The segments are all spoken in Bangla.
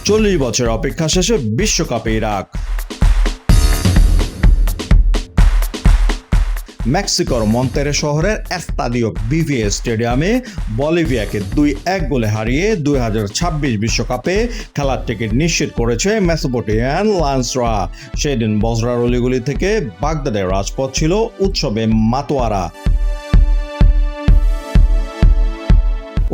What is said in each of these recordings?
40 বছর অপেক্ষা শেষে বিশ্বকাপে ইরাক। মেক্সিকোর মন্তেরে শহরের এস্তাদিও বিভিএ স্টেডিয়ামে বলিভিয়াকে 2-1 গোলে হারিয়ে 2026 বিশ্বকাপে খেলার টিকিট নিশ্চিত করেছে মেসোপটেমিয়ান লায়ন্সরা। সেদিন বজরার অলিগলি থেকে বাগদাদের রাজপথ ছিল উৎসবে মাতোয়ারা।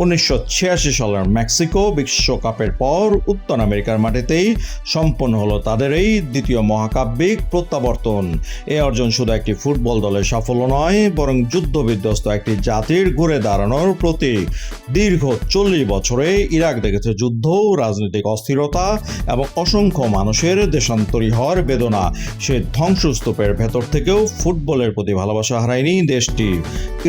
1986 সালের মেক্সিকো বিশ্বকাপের পর উত্তর আমেরিকার মাটিতেই সম্পন্ন হলো তাদের এই দ্বিতীয় মহাকাব্যিক প্রত্যাবর্তন। এই অর্জন শুধু একটি ফুটবল দলের সাফল্য নয়, বরং যুদ্ধবিধ্বস্ত একটি জাতির ঘুরে দাঁড়ানোর প্রতীক। দীর্ঘ 40 বছরে ইরাক দেখেছে যুদ্ধ, রাজনৈতিক অস্থিরতা এবং অসংখ্য মানুষের দেশান্তরী হওয়ার বেদনা। সে ধ্বংসস্তূপের ভেতর থেকেও ফুটবলের প্রতি ভালোবাসা হারায়নি দেশটি।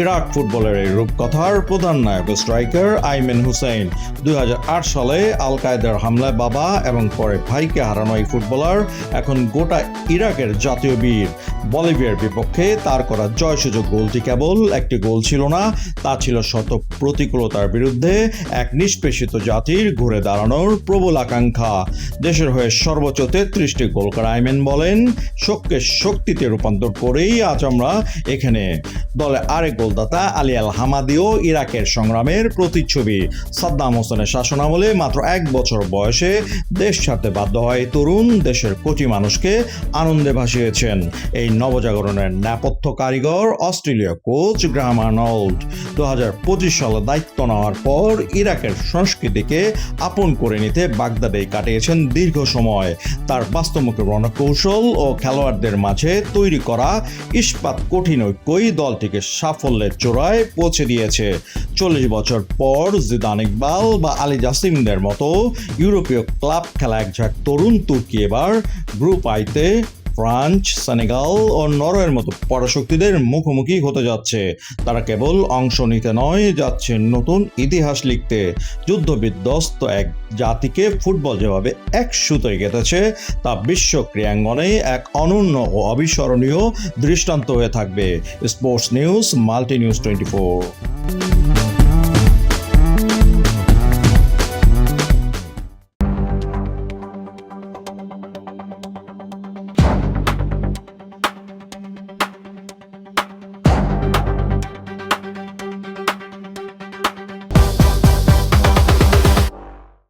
ইরাক ফুটবলের এই রূপকথার প্রধান নায়ক স্ট্রাইকার আইমেন হুসেইন। 2008 সালে আল কায়েদার হামলায় বাবা এবং পরে ভাইকে হারানো এই ফুটবলার এখন গোটা ইরাকের জাতীয় বীর। বলিভিয়ার বিপক্ষে তার করা জয়সূচক গোলটি কেবল একটি গোল ছিল না, তা ছিল শত প্রতিকূলতার বিরুদ্ধে এক নিষ্পেষিত জাতির ঘুরে দাঁড়ানোর প্রবল আকাঙ্ক্ষা। দেশের হয়ে সর্বোচ্চ 33টি গোল করা আইমেন বলেন, শোককে শক্তিতে রূপান্তর করেই আজ আমরা এখানে। দলে আরেক গোলদাতা আলী আল হামাদিও ইরাকের সংগ্রামের প্রতিচ্ছবি। সাদ্দাম হোসেনের শাসনামলে মাত্র 1 বছর বয়সে দেশ ছাড়তে বাধ্য হয় তরুণ, দেশের কোটি মানুষকে আনন্দে ভাসিয়েছেন। এই নবজাগরণের নেপথ্য কারিগর অস্ট্রেলীয় কোচ গ্রাহাম আর্নল্ড। 2025 সালে দায়িত্ব নেওয়ার পর ইরাকের সংস্কৃতিকে আপন করে নিতে বাগদাদেই কাটিয়েছেন দীর্ঘ সময়। তার বাস্তবমুখী রণকৌশল ও খেলোয়াড়দের মাঝে তৈরি করা ইস্পাত কঠিন ঐক্যই দলটিকে সাফল্যের চূড়ায় পৌঁছে দিয়েছে। 40 বছর পর জিদান ইকবাল বা আলী জাসিমদের মতো ইউরোপীয় ক্লাব খেলা একঝাঁক তরুণ তুর্কি এবার গ্রুপ আইতে ফ্রান্স, সেনেগাল ও নরওয়ের মতো পরাশক্তিদের মুখোমুখি হতে যাচ্ছে। তারা কেবল অংশ নিতে নয়, যাচ্ছে নতুন ইতিহাস লিখতে। যুদ্ধবিধ্বস্ত এক জাতিকে ফুটবল যেভাবে এক সুতোয় গেঁথেছে, তা বিশ্ব ক্রীড়াঙ্গনে এক অনন্য ও অবিস্মরণীয় দৃষ্টান্ত হয়ে থাকবে। Sports news, multi news 24।